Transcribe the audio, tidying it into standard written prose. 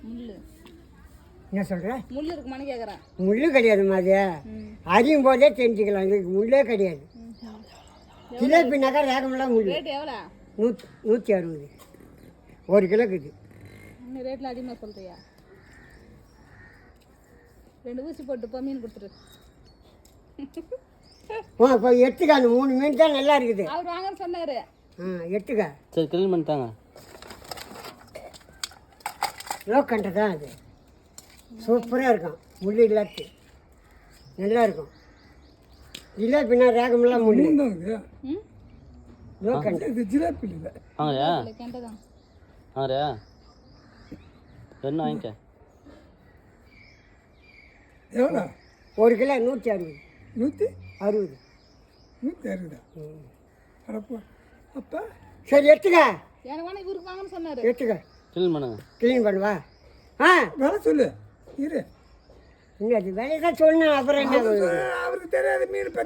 முள்ளு என்ன சொல்கிற? முள்ளு இருக்குமான்னு கேட்குறேன். முள்ளு கிடையாது மாதிரி அறியும் போதே தெரிஞ்சுக்கலாம். இதுக்கு முள்ளே கிடையாது. ஜிலேபினாக்கா ரேகமெல்லாம் முள்ளு. ரேட் எவ்வளோ? 160 ஒரு கிலோக்குது. இன்னும் ரேட்டில் அதிகமாக சொல்கிறியா? 2 ஊசி போட்டு மீன் கொடுத்துரு. இப்போ எடுத்துக்க. அந்த 3 மீன் தான் நல்லா இருக்குது. அவர் வாங்கன்னு சொன்னார். எடுத்துக்க. சரி கிளீன் பண்ணிட்டாங்க. லோக்கண்டை தான் அது. சூப்பராக இருக்கும். முள்ளு இல்லாத்து நல்லா இருக்கும். ஜிலேபின்னா ரேகமெல்லாம் முள்ளு. லோக்கண்டை இது ஜிலேபி இல்லை. வாங்கறியா? கெண்டை தான். வாங்கறியா? என்ன வாங்கிக்க? எவ்வளோ? ஒரு கிலோ 160. 160. 160. அப்போ சரி எடுத்துக்க. எனக்கு வேணா இவருக்கு வாங்கன்னு சொன்னார். எடுத்துக்க. க்ளீன் பண்ணுங்க. க்ளீன் பண்ணுவா. வேலை சொல்லு. இரு. இல்லை அது வேலையை தான் சொன்னேன். அப்புறம் என்ன அவருக்கு தெரியாது மீன்